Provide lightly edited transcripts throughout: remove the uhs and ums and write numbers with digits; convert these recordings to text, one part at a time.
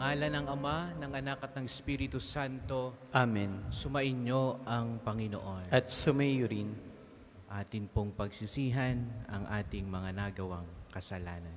ngalan ng Ama, ng Anak at ng Espiritu Santo. Amen. Sumainyo ang Panginoon. At sumayo rin. Atin pong pagsisihan ang ating mga nagawang kasalanan.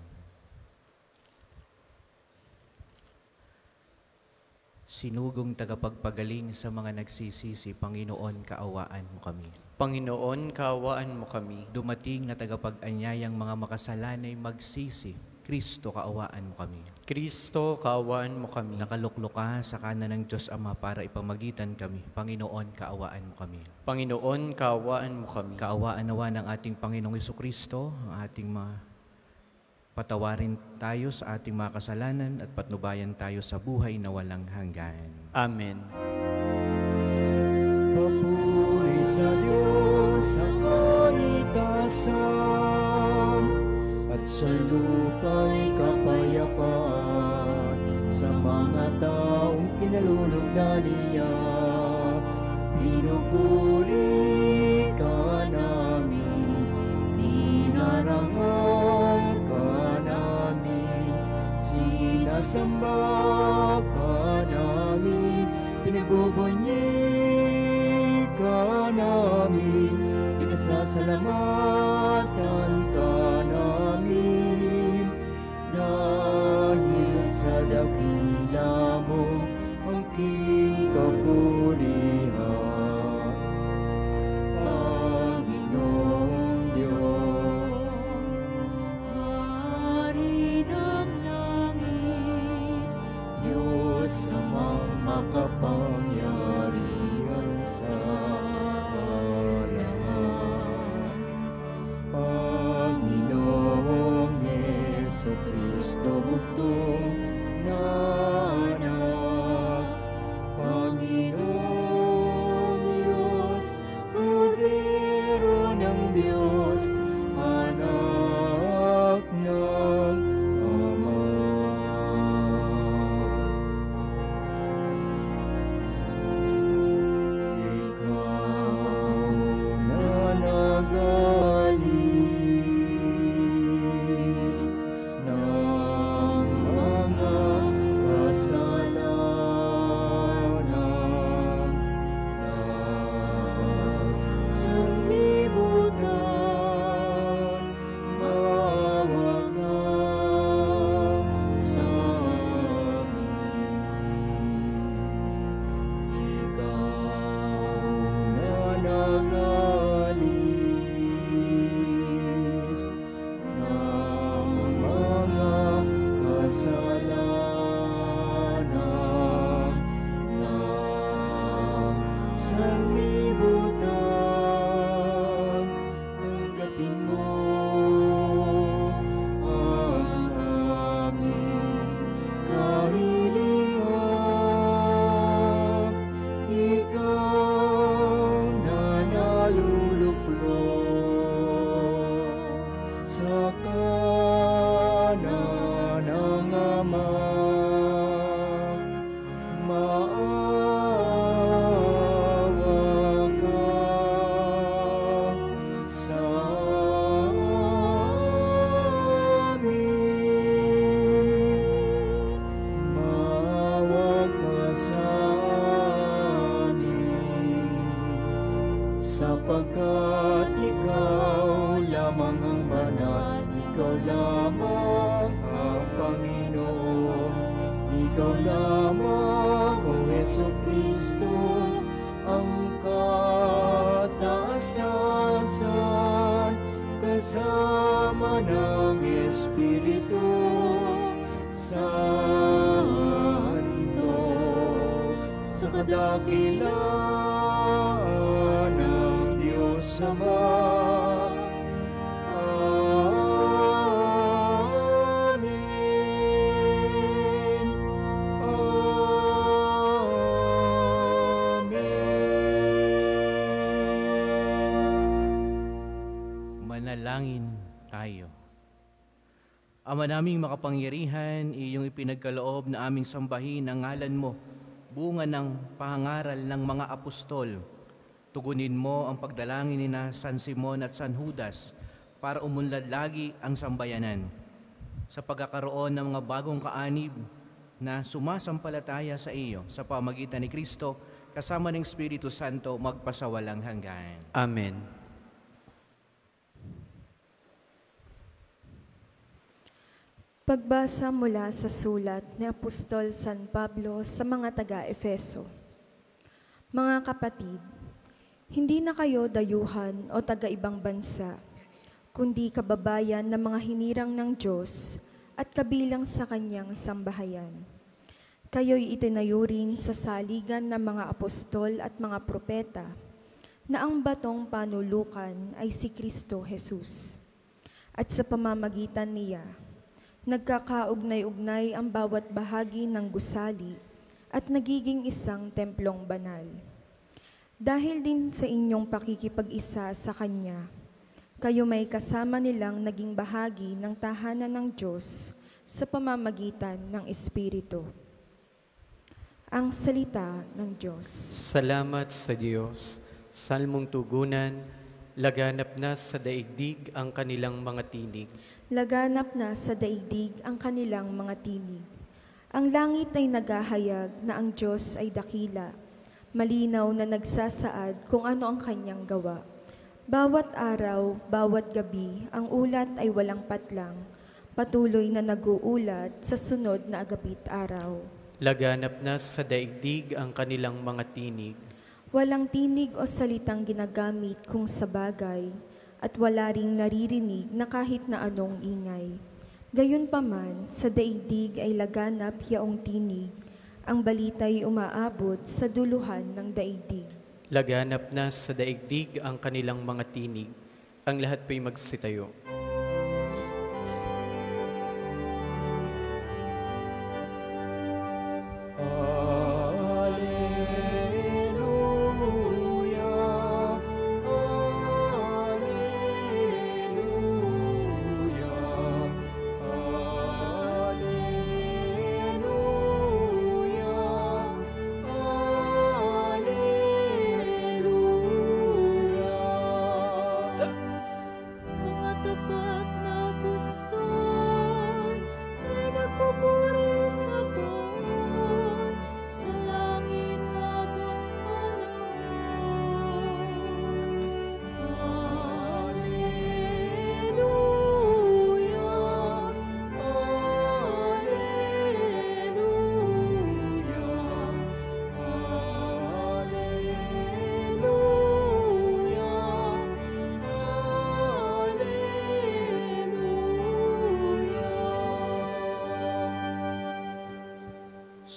Sinugong tagapagpagaling sa mga nagsisisi, Panginoon, kaawaan mo kami. Panginoon, kaawaan mo kami. Dumating na tagapag-anyayang mga makasalanay magsisi, Kristo, kaawaan mo kami. Kristo, kaawaan mo kami. Nakaluklok ka sa kanan ng Diyos Ama para ipamagitan kami. Panginoon, kaawaan mo kami. Panginoon, kaawaan mo kami. Kaawaan nawa ng ating Panginoong Jesucristo, ang ating patawarin tayo sa ating mga kasalanan at patnubayan tayo sa buhay na walang hanggan. Amen. Papuri sa Diyos sa kaitasan at sa lupa'y kapayapaan sa mga taong kinalulugdan niya. Pinupuri ka namin, dinarangal ka namin, sinasamba ka namin, pinagbubunyi ka namin, pinasasalamatan ka namin, dahil sa dakila mo ang king kapurihan. Panginoong Diyos, Hari ng langit, Diyos amang makapangyarihan sa lahat. Panginoong Jesucristo, bugtong na anak, Panginoong Diyos, Kordero ng Diyos, anak ng Ama. Ikaw na nagalis ng mga kasalanan ng sanlibutan, maawa ka sa amin. Ikaw na nagalis ng mga kasalanan ng sanlibutan, tanggapin mo ang aming kahilingan. Ikaw na naluluklok sa kanan ng Ama, maawa ka sa amin, maawa ka sa amin, sapagkat ikaw lamang ang banal, ikaw lamang ang Panginoon, ikaw lamang, O Jesucristo, ang kataasasan, kasama ng Espiritu Santo, sa kadakilaan ng Diyos Ama. Amen. Amen. Manalangin tayo. Ama naming makapangyarihan, iyong ipinagkaloob na aming sambahin ang ngalan mo, bunga ng pangangaral ng mga apostol. Tugunin mo ang pagdalangin ni na San Simon at San Judas para umunlad lagi ang sambayanan. Sa pagkakaroon ng mga bagong kaanib na sumasampalataya sa iyo sa pamagitan ni Kristo kasama ng Espiritu Santo magpasawalang hanggan. Amen. Pagbasa mula sa sulat ni Apostol San Pablo sa mga taga-Efeso. Mga kapatid, hindi na kayo dayuhan o taga-ibang bansa, kundi kababayan ng mga hinirang ng Diyos at kabilang sa kanyang sambahayan. Kayo'y itinayo rin sa saligan ng mga apostol at mga propeta, na ang batong panulukan ay si Kristo Jesus. At sa pamamagitan niya, nagkakaugnay-ugnay ang bawat bahagi ng gusali at nagiging isang templong banal. Dahil din sa inyong pakikipag-isa sa Kanya, kayo may kasama nilang naging bahagi ng tahanan ng Diyos sa pamamagitan ng Espiritu. Ang salita ng Diyos. Salamat sa Diyos. Salmong tugunan, laganap na sa daigdig ang kanilang mga tinig. Laganap na sa daigdig ang kanilang mga tinig. Ang langit ay naghahayag na ang Diyos ay dakila, malinaw na nagsasaad kung ano ang kanyang gawa. Bawat araw, bawat gabi, ang ulat ay walang patlang, patuloy na nag-uulat sa sunod na agapit araw. Laganap na sa daigdig ang kanilang mga tinig. Walang tinig o salitang ginagamit kung sa bagay, at wala ring naririnig na kahit na anong ingay. Gayunpaman, sa daigdig ay laganap yaong tinig, ang balita'y umaabot sa duluhan ng daigdig. Laganap na sa daigdig ang kanilang mga tinig. Ang lahat po'y magsitayo.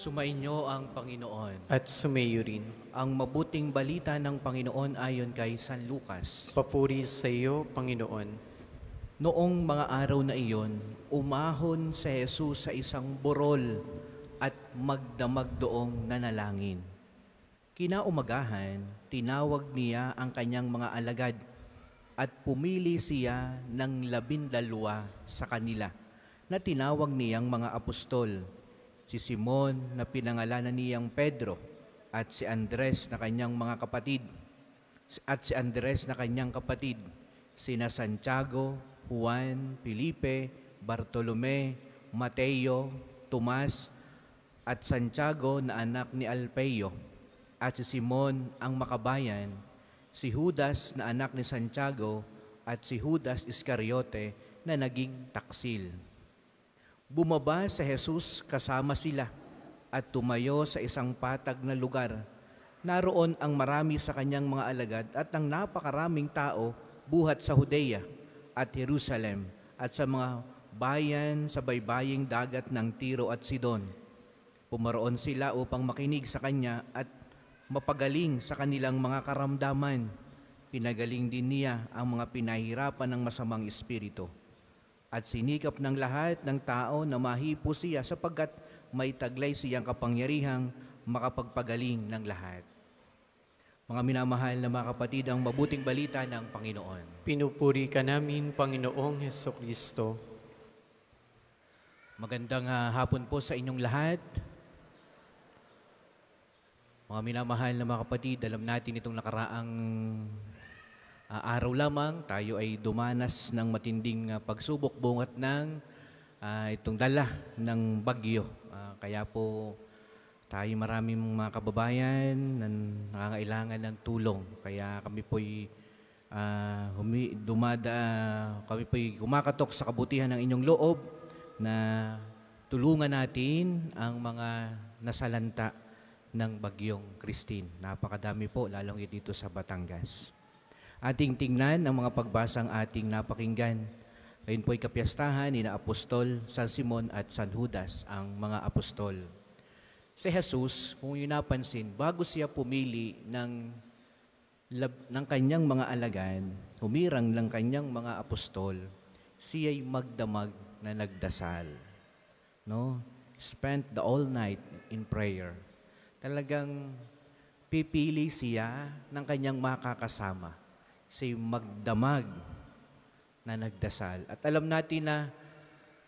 Sumainyo ang Panginoon. At sumayo rin. Ang mabuting balita ng Panginoon ayon kay San Lucas. Papuri sa iyo, Panginoon. Noong mga araw na iyon, umahon si Jesus sa isang burol at magdamag doong nanalangin. Kinaumagahan, tinawag niya ang kanyang mga alagad at pumili siya ng 12 sa kanila na tinawag niyang mga apostol. Si Simon na pinangalanan niyang Pedro at si Andres na kanyang mga kapatid sina Santiago, Juan, Felipe, Bartolome, Mateo, Tomas at Santiago na anak ni Alpeo at si Simon ang makabayan, si Judas na anak ni Santiago at si Judas Iscariote na naging taksil. Bumaba sa Jesus kasama sila at tumayo sa isang patag na lugar. Naroon ang marami sa kanyang mga alagad at ang napakaraming tao buhat sa Judea at Jerusalem at sa mga bayan sa baybaying dagat ng Tiro at Sidon. Pumaroon sila upang makinig sa kanya at mapagaling sa kanilang mga karamdaman. Pinagaling din niya ang mga pinahirapan ng masamang espiritu. At sinikap ng lahat ng tao na mahipo siya sapagkat may taglay siyang kapangyarihang makapagpagaling ng lahat. Mga minamahal na mga kapatid, ang mabuting balita ng Panginoon. Pinupuri ka namin, Panginoong Hesukristo. Magandang hapon po sa inyong lahat. Mga minamahal na mga kapatid, alam natin itong nakaraang araw lamang, tayo ay dumanas ng matinding pagsubok bungat ng itong dala ng bagyo Kaya po tayo maraming mga kababayan na nangangailangan ng tulong. Kaya kami po'y kami po'y kumakatok sa kabutihan ng inyong loob na tulungan natin ang mga nasalanta ng bagyong Christine. Napakadami po, lalong dito sa Batangas. Ating tingnan ang mga pagbasang ating napakinggan. Ngayon po'y kapiyastahan ni na Apostol San Simon at San Judas, ang mga apostol. Si Jesus, kung yun napansin, bago siya pumili ng kanyang mga alagad, humirang ng kanyang mga apostol, siya'y magdamag na nagdasal. No? Spent the all night in prayer. Talagang pipili siya ng kanyang makakasama. Siya'y magdamag na nagdasal. At alam natin na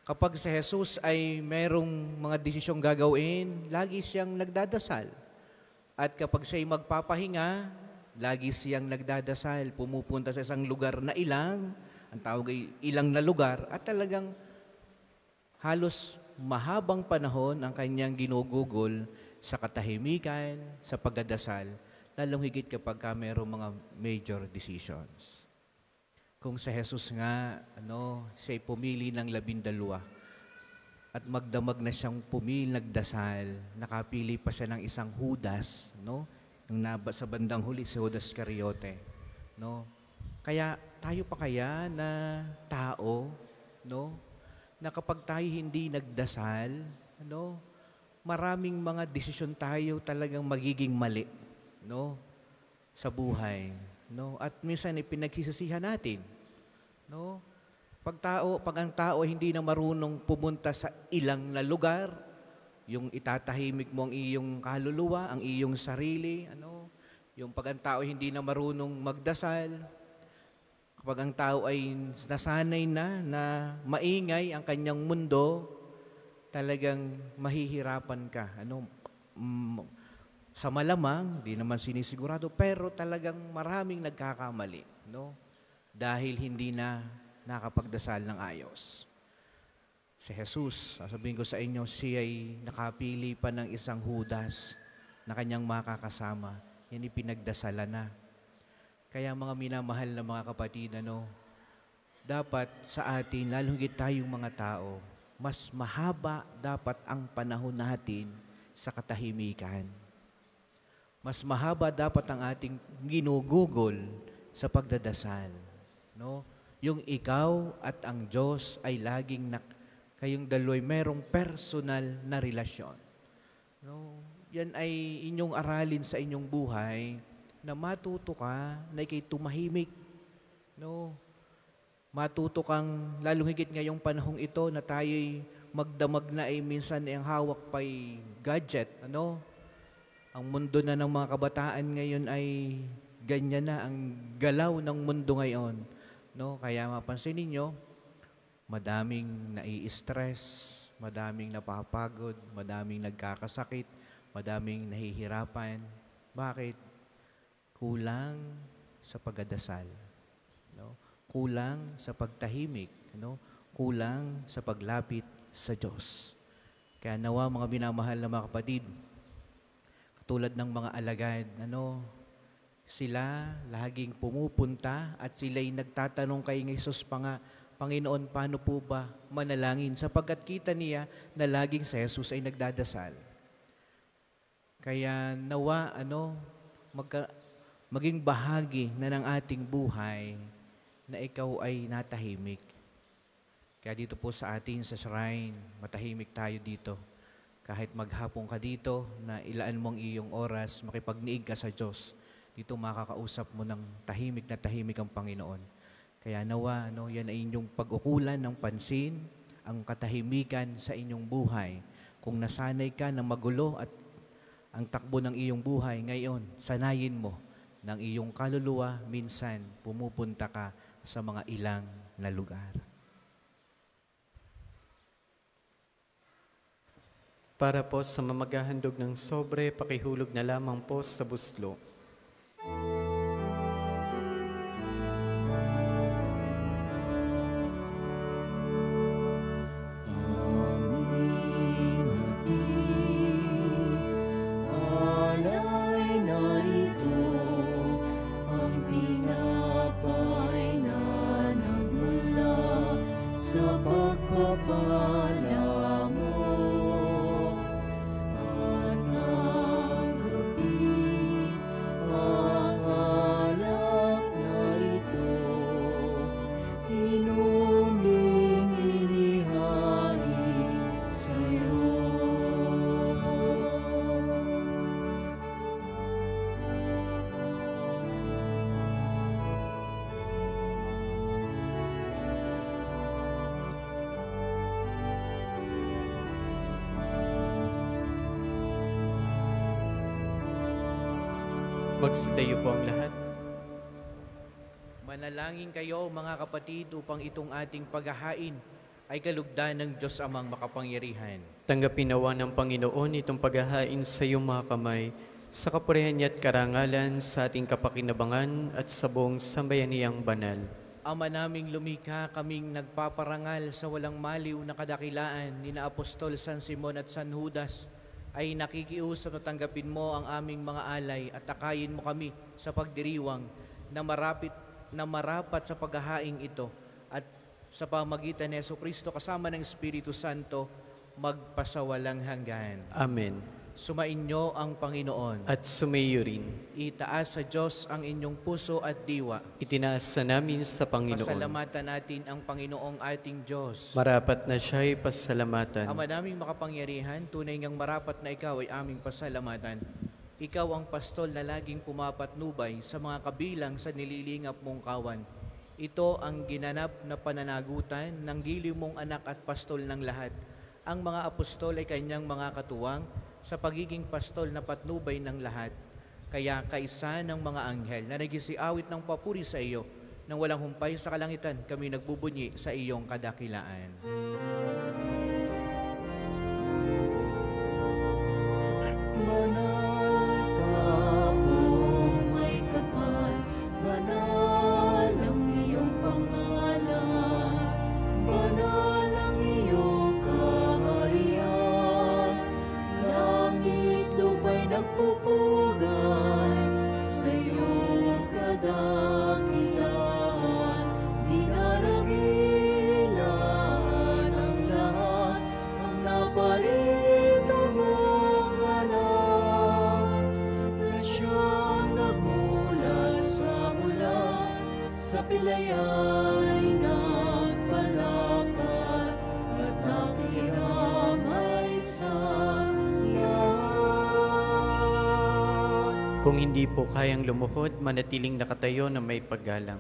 kapag si Jesus ay merong mga desisyong gagawin, lagi siyang nagdadasal. At kapag siya'y magpapahinga, lagi siyang nagdadasal. Pumupunta sa isang lugar na ang tawag ay ilang na lugar, at talagang halos mahabang panahon ang kanyang ginugugol sa katahimikan, sa pagdadasal, lalong higit kapag merong mga major decisions. Kung sa Jesus nga, siya'y pumili ng 12 at magdamag na siyang nagdasal, nakapili pa siya ng isang Judas, yung sa bandang huli, si Judas Iscariote. Kaya tayo pa kaya na tao, na kapag tayo hindi nagdasal, maraming mga desisyon tayo talagang magiging mali, sa buhay. At minsan pinagsisisihan natin. Pag ang tao hindi na marunong pumunta sa ilang na lugar, yung itatahimik mo ang iyong kaluluwa, ang iyong sarili, yung pag ang tao hindi na marunong magdasal, kapag ang tao ay nasanay na maingay ang kanyang mundo, talagang mahihirapan ka. Sa malamang, di naman sinisigurado, pero talagang maraming nagkakamali, dahil hindi na nakapagdasal ng ayos. Si Jesus, sasabihin ko sa inyo, siya ay nakapili pa ng isang Judas na kanyang makakasama. Yan ipinagdasalan na. Kaya mga minamahal na mga kapatid, dapat sa atin, lalo higit tayong mga tao, mas mahaba dapat ang panahon natin sa katahimikan. Mas mahaba dapat ang ating ginugugol sa pagdadasal. Yung ikaw at ang Diyos ay laging kayong daloy merong personal na relasyon. Yan ay inyong aralin sa inyong buhay na matuto ka na ikay tumahimik. Matuto kang, lalo higit ngayong panahong ito na tayo'y magdamag na minsan ang hawak pa'y gadget. Ang mundo na ng mga kabataan ngayon ay ganyan na ang galaw ng mundo ngayon. Kaya mapansin ninyo, madaming nai-stress, madaming napapagod, madaming nagkakasakit, madaming nahihirapan. Bakit? Kulang sa pagdadasal. Kulang sa pagtahimik. Kulang sa paglapit sa Diyos. Kaya nawa mga binamahal na mga kapatid, tulad ng mga alagad, sila laging pumupunta at sila'y nagtatanong kay Jesus pa nga, Panginoon, paano po ba manalangin? Sapagkat kita niya na laging si Jesus ay nagdadasal. Kaya nawa, maging bahagi na ng ating buhay na ikaw ay natahimik. Kaya dito po sa atin sa shrine, matahimik tayo dito. Kahit maghapon ka dito, na ilaan mo ang iyong oras, makipagniig ka sa Diyos, dito makakausap mo ng tahimik na tahimik ang Panginoon. Kaya nawa, yan ay inyong pag-ukulan ng pansin, ang katahimikan sa inyong buhay. Kung nasanay ka na magulo at ang takbo ng iyong buhay ngayon, sanayin mo ng iyong kaluluwa, minsan pumupunta ka sa mga ilang na lugar. Para po sa mamaghahandog ng sobre, pakihulog na lamang po sa buslo. Aming sa pagpapala mo. At tanggapin ang alak na ito, inuming inihain sa'yo. Magsitayo po ang lahat. Manalangin kayo mga kapatid upang itong ating paghahain ay kalugdan ng Diyos Amang makapangyarihan. Tanggapin nawa ng Panginoon itong paghahain sa iyong mga kamay, sa kapurihan niya at karangalan sa ating kapakinabangan at sa buong sambayaniyang banal. Ama naming lumikha, kaming nagpaparangal sa walang maliw na kadakilaan ni na Apostol San Simon at San Judas, ay nakikiusap na tanggapin mo ang aming mga alay at takayin mo kami sa pagdiriwang na marapat sa paghahaing ito at sa pamagitan ni Jesucristo kasama ng Espiritu Santo magpasawalang hanggan. Amen. Sumainyo ang Panginoon. At sumayo rin. Itaas sa Diyos ang inyong puso at diwa. Itinaas sa namin sa Panginoon. Pasalamatan natin ang Panginoong ating Diyos. Marapat na siya'y pasalamatan. Ama naming makapangyarihan, tunay ngang marapat na ikaw ay aming pasalamatan. Ikaw ang pastol na laging pumapatnubay sa mga kabilang sa nililingap mong kawan. Ito ang ginanap na pananagutan ng giliw mong anak at pastol ng lahat. Ang mga apostol ay kanyang mga katuwang sa pagiging pastol na patnubay ng lahat. Kaya kaisa ng mga anghel na nagisiawit ng papuri sa iyo, nang walang humpay sa kalangitan, kami nagbubunyi sa iyong kadakilaan. Banal ka pong may kapal, banal ang iyong pangalan, banal ang iyong kaharian. Langit lupa'y nagpupugay sa iyong kadakilaan. Dinaragilan ang lahat, ang naparito mong anak, na siyang nagmulat sa mula, sa pilayay nagpalakad at nakiramay sa lahat. Kung hindi po kayang lumuhod, manatiling nakatayo na may paggalang.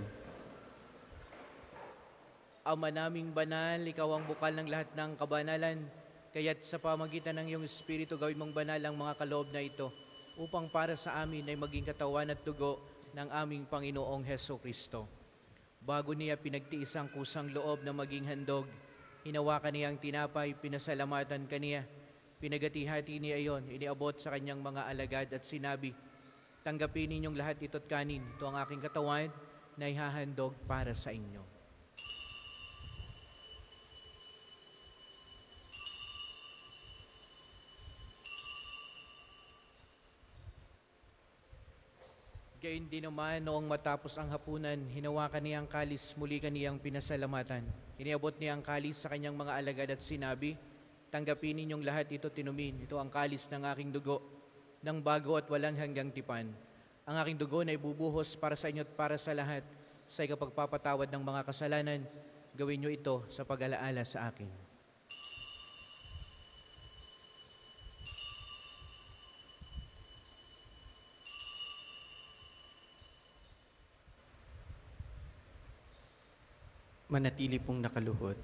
Ama naming banal, ikaw ang bukal ng lahat ng kabanalan, kaya't sa pamagitan ng iyong Espiritu gawin mong banal ang mga kaloob na ito, upang para sa amin ay maging katawan at dugo ng aming Panginoong Hesukristo. Bago niya pinagtiis ang kusang loob na maging handog, hinawakan niya ang tinapay, pinasalamatan kaniya, pinagati-hati niya iyon, iniabot sa kanyang mga alagad at sinabi, tanggapin ninyong lahat ito't kanin, ito ang aking katawan na ihahandog para sa inyo. Gayon din naman, noong matapos ang hapunan, hinawakan niya ang kalis, muli kaniyang pinasalamatan. Iniabot niya ang kalis sa kanyang mga alagad at sinabi, tanggapin ninyong lahat ito tinumin, ito ang kalis ng aking dugo, ng bago at walang hanggang tipan. Ang aking dugo na ibubuhos para sa inyo at para sa lahat, sa ikapagpapatawad ng mga kasalanan, gawin niyo ito sa pag-alaala sa akin. Manatili pong nakaluhod.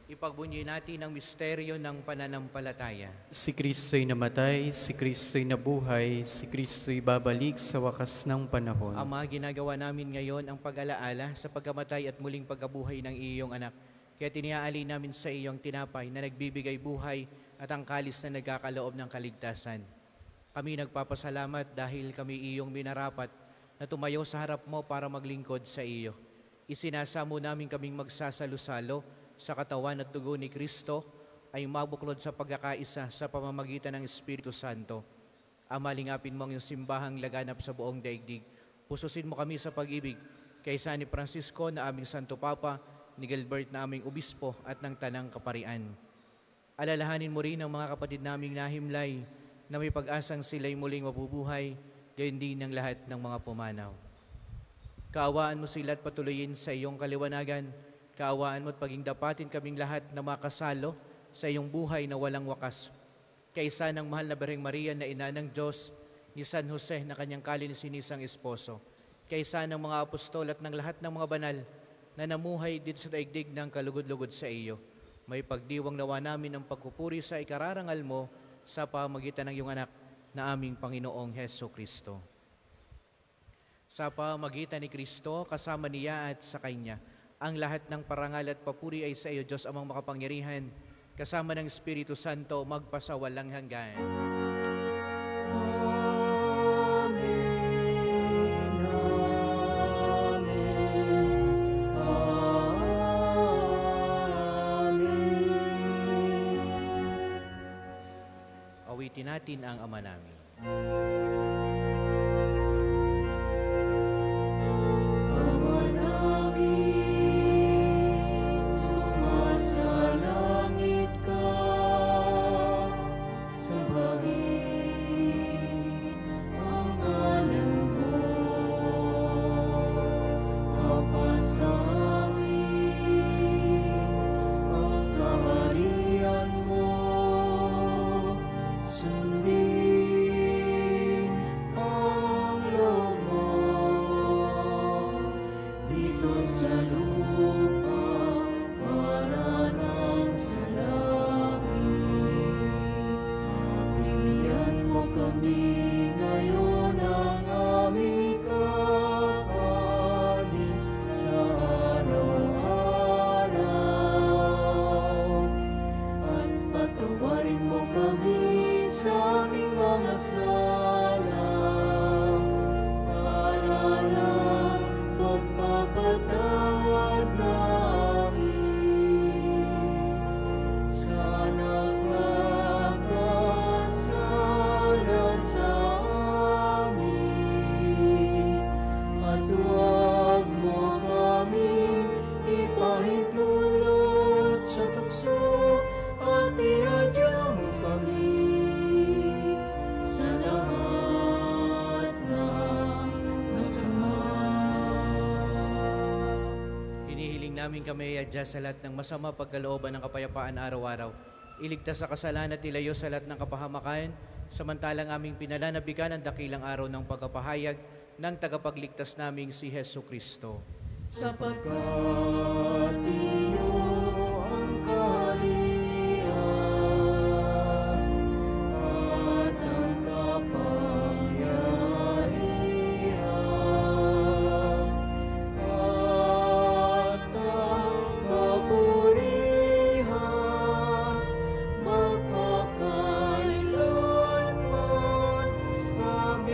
Ipagbunyi natin ang misteryo ng pananampalataya. Si Kristo'y namatay, si Kristo'y nabuhay, si Kristo'y babalik sa wakas ng panahon. Ama, ginagawa namin ngayon ang pag-alaala sa pagkamatay at muling pagkabuhay ng iyong anak. Kaya tiniaalay namin sa iyong tinapay na nagbibigay buhay at ang kalis na nagkakaloob ng kaligtasan. Kami nagpapasalamat dahil kami iyong minarapat na tumayo sa harap mo para maglingkod sa iyo. Isinasamo namin kaming magsasalo-salo sa katawan at dugo ni Kristo ay mabuklod sa pagkakaisa sa pamamagitan ng Espiritu Santo. Ama, lingapin mo ang iyong simbahang laganap sa buong daigdig. Pususin mo kami sa pag-ibig kaysa ni Francisco na aming Santo Papa, ni Gilbert na aming obispo at ng Tanang Kaparian. Alalahanin mo rin ang mga kapatid naming nahimlay na may pag-asang sila'y muling mabubuhay, gayon din ng lahat ng mga pumanaw. Kaawaan mo sila at patuloyin sa iyong kaliwanagan. Kaawaan mo at paging dapatin kaming lahat na makasalo sa iyong buhay na walang wakas. Kaisa ng mahal na Birheng Maria na ina ng Diyos, ni San Jose na kanyang kalininisang esposo, kaisa ng mga apostol at ng lahat ng mga banal na namuhay dito sa daigdig ng kalugod-lugod sa iyo. May pagdiwang nawa namin ng pagpupuri sa ikararangal mo sa pamagitan ng iyong anak na aming Panginoong Heso Kristo. Sa pamagitan ni Kristo, kasama niya at sa Kanya, ang lahat ng parangal at papuri ay sa iyo, Diyos amang makapangyarihan, kasama ng Espiritu Santo, magpasawalang hanggan. Awitin natin ang Ama namin. Ama namin, sumasalangit ka, sambahin ang ngalan mo, mapasamin ang kaharian mo, sundin ang loob mo dito sa lupa para nang sa langit. Bigyan mo kami ngayon ang aming kakanin sa araw-araw, at patawarin mo kami sa aming mga sala, para na pagpapatawad namin sa nakakasala sa amin, at huwag mo kaming ipahintulot sa tukso, at iadya mo kami sa lahat ng masama. Hinihiling namin kami adya sa lahat ng masama pagkalooban ng kapayapaan araw-araw. Iligtas sa kasalanan at ilayo sa lahat ng kapahamakan, samantalang aming pinananabigan ang dakilang araw ng pagkapahayag ng tagapagligtas naming si Heso Kristo. Sapagkat iyo ang kaharian at ang kapangyarihan at ang kapurihan magpakailanman. Amen.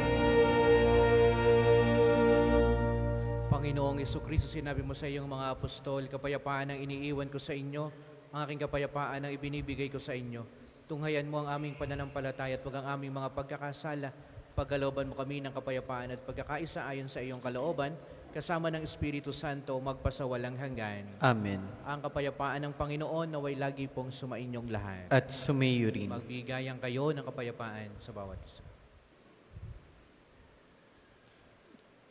Panginoong Jesucristo, sinabi mo sa iyong mga apostol, kapayapaan ang iniiwan ko sa inyo, ang aking kapayapaan ang ibinibigay ko sa inyo. Tunghayan mo ang aming pananampalataya at wag ang aming mga pagkakasala. Pagkalooban mo kami ng kapayapaan at pagkakaisa ayon sa iyong kalooban, kasama ng Espiritu Santo, magpasawalang hanggan. Amen. Ang kapayapaan ng Panginoon naway lagi pong sumainyong lahat. At sumayo rin. Magbigayan kayo ng kapayapaan sa bawat isa.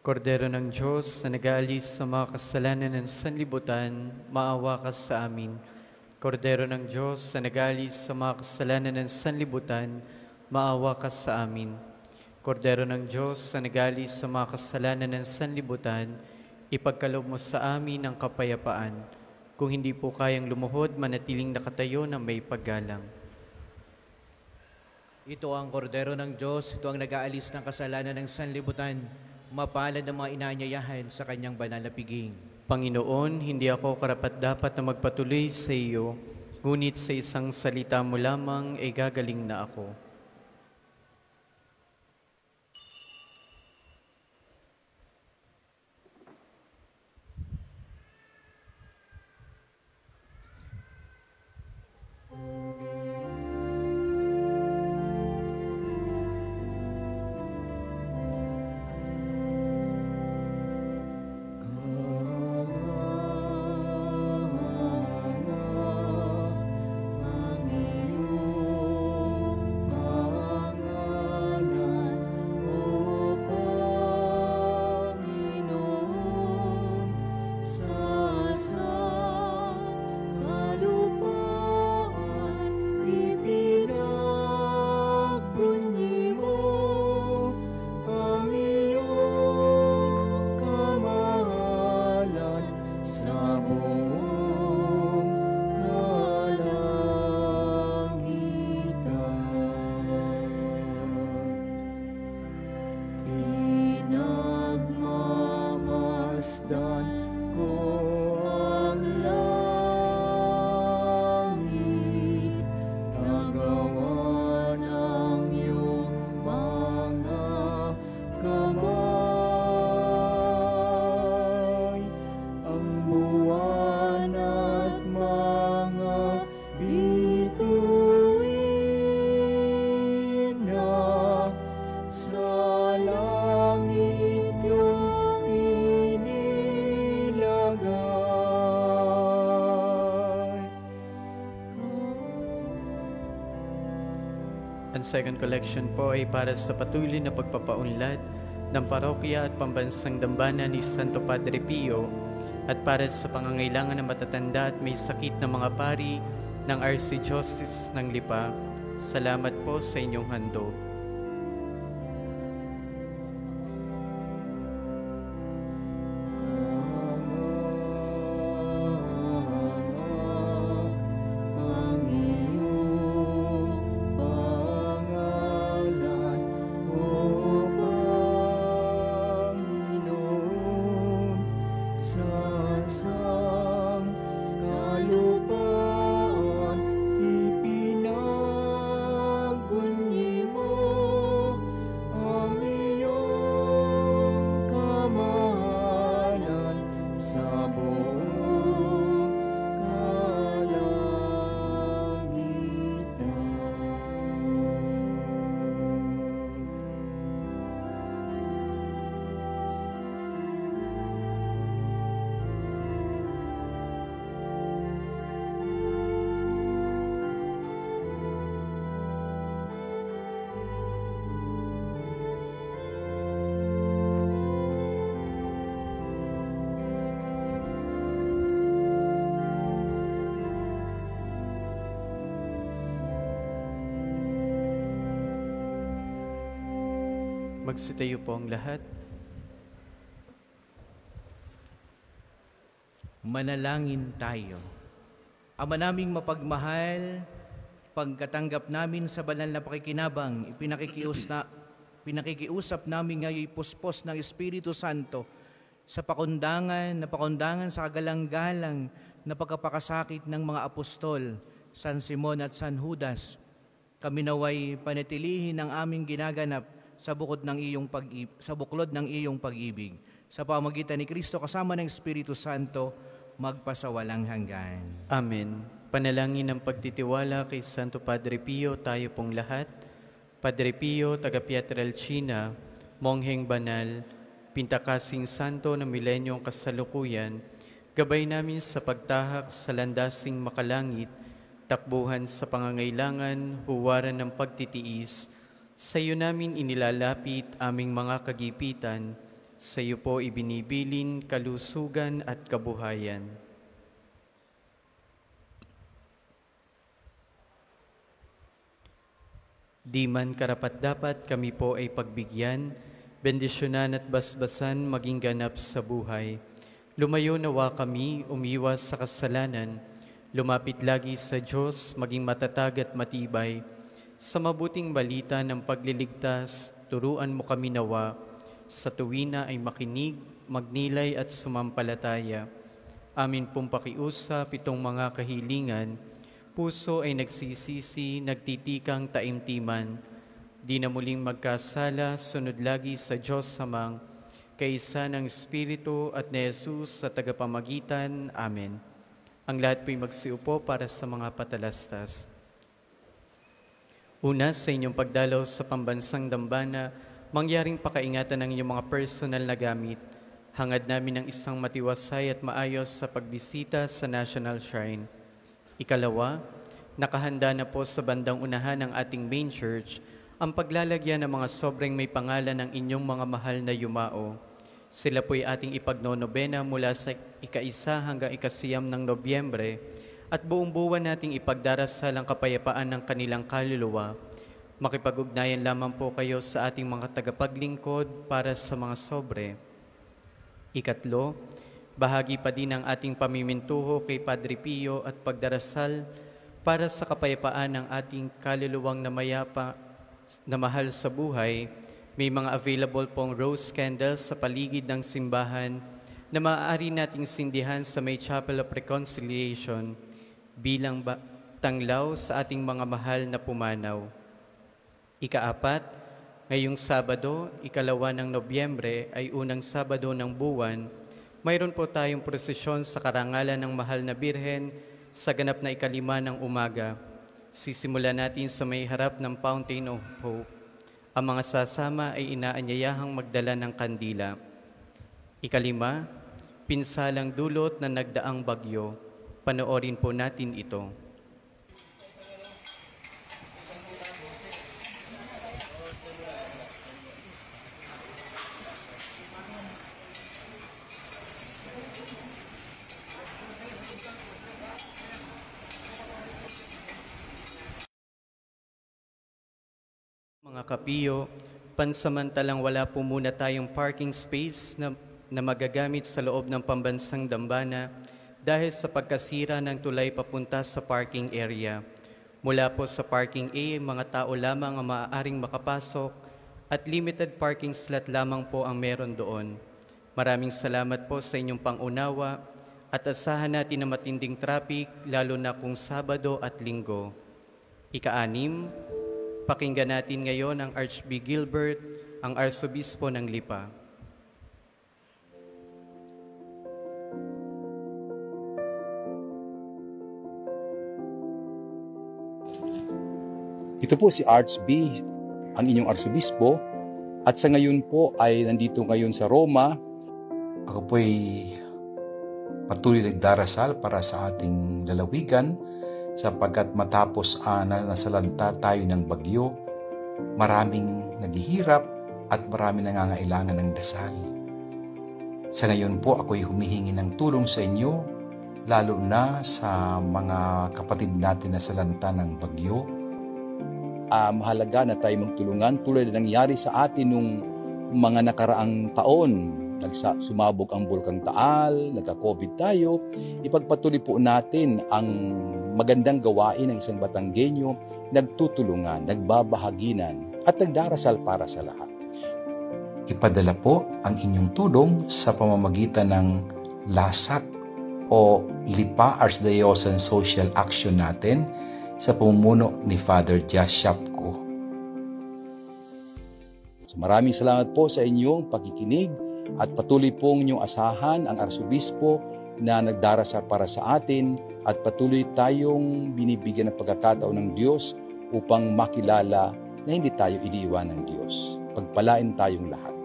Kordero ng Diyos na nag-aalis sa mga kasalanan ng sanlibutan, maawa ka sa amin. Kordero ng Diyos na nag-aalis sa mga kasalanan ng sanlibutan, maawa ka sa amin. Kordero ng Diyos na nag-aalis sa mga kasalanan ng sanlibutan, ipagkaloob mo sa amin ang kapayapaan. Kung hindi po kayang lumuhod, manatiling nakatayo na may paggalang. Ito ang kordero ng Diyos, ito ang nag-aalis ng kasalanan ng sanlibutan. Mapalad ang mga inaanyayahan sa kanyang banal na piging. Panginoon, hindi ako karapat-dapat na magpatuloy sa iyo, ngunit sa isang salita mo lamang ay gagaling na ako. buong kalangitan. Pinagmamasdan ko ang langit, nagawa ng iyong mga kamay. Ang buwan at mga bituin na sa langit yung inilagay. Ang second collection po ay para sa patuloy na pagpapaunlad ng parokya at pambansang dambana ni Santo Padre Pio at para sa pangangailangan ng matatanda at may sakit na mga pari ng Archdiocese ng Lipa. Salamat po sa inyong handog. Ang iyong pangalan, O Panginoon, sa sangkalupaan ipinagbunyi mo ang iyong kamahalan sa buong Magsitayo po ang lahat. Manalangin tayo. Ama naming mapagmahal, pagkatanggap namin sa banal na pakikinabang, pinakikiusap namin ngayon puspos ng Espiritu Santo sa pakundangan sa kagalang-galang na pagkapakasakit ng mga apostol, San Simon at San Judas. Kami naway panatilihin ang aming ginaganap sa buklod ng iyong pag-ibig. Sa pamagitan ni Kristo kasama ng Espiritu Santo, magpasawalang hanggan. Amen. Panalangin ng pagtitiwala kay Santo Padre Pio, tayo pong lahat. Padre Pio, taga Pietrelcina, Mongheng Banal, Pintakasing Santo ng Milenyong Kasalukuyan, gabay namin sa pagtahak sa landasing makalangit, takbuhan sa pangangailangan, huwaran ng pagtitiis. Sa iyo namin inilalapit aming mga kagipitan, sa iyo po ibinibilin kalusugan at kabuhayan. Di man karapat-dapat kami po ay pagbigyan, bendisyonan at basbasan maging ganap sa buhay. Lumayo nawa kami, umiwas sa kasalanan, lumapit lagi sa Diyos, maging matatag at matibay. Sa mabuting balita ng pagliligtas, turuan mo kami nawa, sa tuwina ay makinig, magnilay at sumampalataya. Amin pong pakiusap itong mga kahilingan, puso ay nagsisisi, nagtitikang taimtiman. Di na muling magkasala, sunod lagi sa Diyos Amang, kaisa ng Espiritu at ni Jesus sa tagapamagitan. Amen. Ang lahat po'y magsiupo para sa mga patalastas. Una, sa inyong pagdalaw sa pambansang dambana, mangyaring pakaingatan ng inyong mga personal na gamit. Hangad namin ng isang matiwasay at maayos sa pagbisita sa National Shrine. Ikalawa, nakahanda na po sa bandang unahan ng ating main church ang paglalagyan ng mga sobrang may pangalan ng inyong mga mahal na yumao. Sila po'y ating ipagnonobena mula sa ika-1 hanggang ika-9 ng Nobyembre at buong buwan nating ipagdarasal ang kapayapaan ng kanilang kaluluwa. Makipag-ugnayan lamang po kayo sa ating mga tagapaglingkod para sa mga sobre. Ikatlo, Bahagi pa din ang ating pamimintuho kay Padre Pio at pagdarasal para sa kapayapaan ng ating kaluluwang na mahal sa buhay. May mga available pong rose candles sa paligid ng simbahan na maaari nating sindihan sa may Chapel of Reconciliation bilang tanglaw sa ating mga mahal na pumanaw. Ika-4, ngayong Sabado, 2 ng Nobyembre ay unang Sabado ng buwan. Mayroon po tayong prosesyon sa karangalan ng Mahal na Birhen sa ganap na 5 ng umaga. Sisimulan natin sa may harap ng Fountain of Hope. Ang mga sasama ay inaanyayahang magdala ng kandila. 5, pinsalang dulot na nagdaang bagyo. Panoorin po natin ito. Mga kapiyo, pansamantalang wala po muna tayong parking space na magagamit sa loob ng pambansang dambana dahil sa pagkasira ng tulay papunta sa parking area. Mula po sa parking A, mga tao lamang ang maaaring makapasok at limited parking slot lamang po ang meron doon. Maraming salamat po sa inyong pangunawa at asahan natin na matinding traffic lalo na kung Sabado at Linggo. 6, pakinggan natin ngayon ang Archbishop Gilbert, ang Arsobispo ng Lipa. Ito po si Archbishop, ang inyong Arsobispo, at sa ngayon po ay nandito ngayon sa Roma. Ako po ay patuloy nagdarasal para sa ating lalawigan sapagkat matapos na nasalanta tayo ng bagyo, maraming naghihirap at maraming nangangailangan ng dasal. Sa ngayon po ako'y humihingi ng tulong sa inyo, lalo na sa mga kapatid natin na salanta ng bagyo. Mahalaga na tayo magtulungan tulad na nangyari sa atin nung mga nakaraang taon. Sumabog ang Bulkang Taal, nagka-COVID tayo. Ipagpatuloy po natin ang magandang gawain ng isang Batanggenyo, nagtutulungan, nagbabahaginan, at nagdarasal para sa lahat. Ipadala po ang inyong tulong sa pamamagitan ng LASAC o Lipa Archdiocesan Social Action natin sa pamumuno ni Father Jas Shapko. So maraming salamat po sa inyong pakikinig at patuloy pong inyong asahan ang Arsobispo na nagdarasal para sa atin at patuloy tayong binibigyan ng pagkakataon ng Diyos upang makilala na hindi tayo iniiwan ng Diyos. Pagpalain tayong lahat.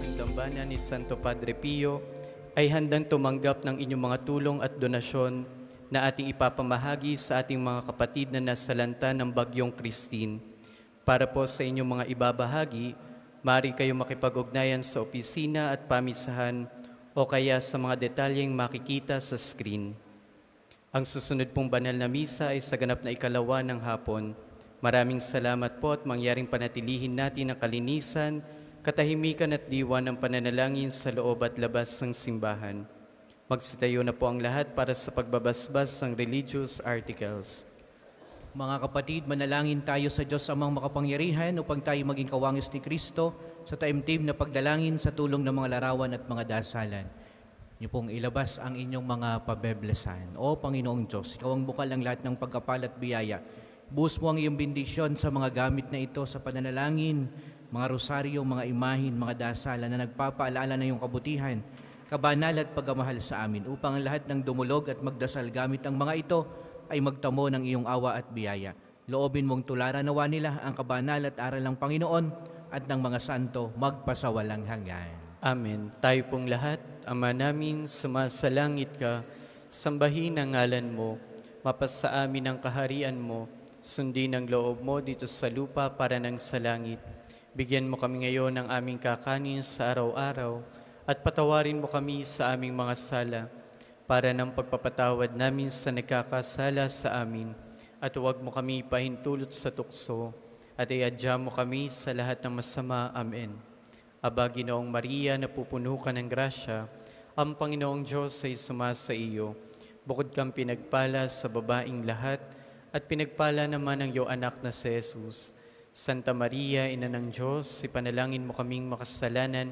Ang dambana ni Santo Padre Pio ay handang tumanggap ng inyong mga tulong at donasyon na ating ipapamahagi sa ating mga kapatid na nasalanta ng Bagyong Christine. Para po sa inyong mga ibabahagi, maaari kayong makipag-ugnayan sa opisina at pamisahan o kaya sa mga detalyeng makikita sa screen. Ang susunod pong banal na misa ay sa ganap na 2 ng hapon. Maraming salamat po at mangyaring panatilihin natin ang kalinisan, katahimikan at diwa ng pananalangin sa loob at labas ng simbahan. Magsitayo na po ang lahat para sa pagbabasbas ng religious articles. Mga kapatid, manalangin tayo sa Diyos Amang makapangyarihan upang tayo maging kawangis ni Kristo sa taimtim na pagdalangin sa tulong ng mga larawan at mga dasalan. Niyo pong ilabas ang inyong mga pabeblesan. O Panginoong Diyos, Ikaw ang bukal ng lahat ng pagkapal at biyaya. Buhos mo ang iyong bendisyon sa mga gamit na ito sa pananalangin, mga rosaryo, mga imahin, mga dasalan na nagpapaalala ng iyong kabutihan, kabanal at pagmamahal sa amin, upang ang lahat ng dumulog at magdasal gamit ang mga ito ay magtamo ng iyong awa at biyaya. Loobin mong tularan nawa nila ang kabanal at aral ng Panginoon at ng mga santo magpasawalang hanggan. Amen. Tayo pong lahat, Ama namin, sumasalangit ka, sambahin ang ngalan mo, mapasa amin ang kaharian mo, sundin ang loob mo dito sa lupa para nang sa langit. Bigyan mo kami ngayon ng aming kakanin sa araw-araw, at patawarin mo kami sa aming mga sala, para ng pagpapatawad namin sa nagkakasala sa amin. at huwag mo kami pahintulot sa tukso, at iadya mo kami sa lahat ng masama. Amen. Aba, Ginoong Maria, napupuno ka ng grasya, ang Panginoong Diyos ay sumasa iyo. Bukod kang pinagpala sa babaing lahat, at pinagpala naman ang iyong anak na si Jesus. Santa Maria, Ina ng Diyos, ipanalangin mo kaming makasalanan,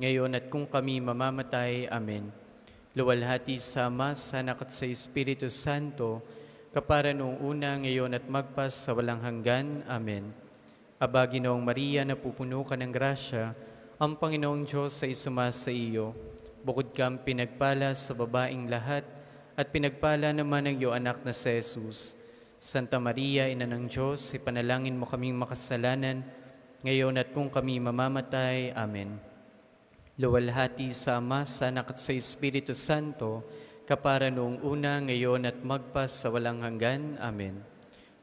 ngayon at kung kami mamamatay. Amen. Luwalhati sa Ama, sa Anak at sa Espiritu Santo, kapara noong una, ngayon at magpas sa walang hanggan. Amen. Aba, Ginoong Maria, napupuno ka ng grasya, ang Panginoong Diyos ay sumasa iyo. Bukod kang pinagpala sa babaing lahat, at pinagpala naman ang iyong anak na si Jesus. Santa Maria, Ina ng Diyos, ipanalangin mo kaming makasalanan, ngayon at kung kami mamamatay. Amen. Luwalhati sa Ama, sa Anak at sa Espiritu Santo, kapara noong una, ngayon at magpas sa walang hanggan. Amen.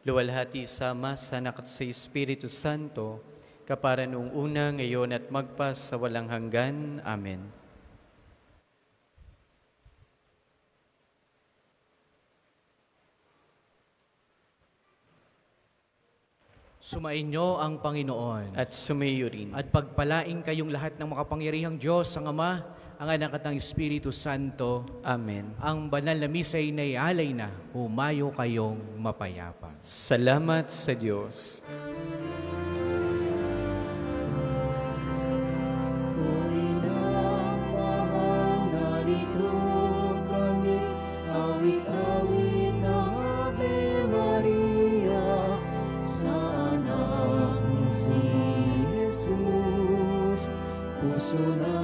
Luwalhati sa Ama, sa Anak at sa Espiritu Santo, kapara noong una, ngayon at magpas sa walang hanggan. Amen. Sumainyo ang Panginoon. At sumayo rin. At pagpalaing kayong lahat ng makapangyarihang Diyos, ang Ama, ang Anak at ang Espiritu Santo. Amen. Ang banal na misa'y naialay na, humayo kayong mapayapa. Salamat sa Diyos. Uri ng mahal, narito kami, awit-awit ng Ave Maria, sa anak mong si Jesus. Puso na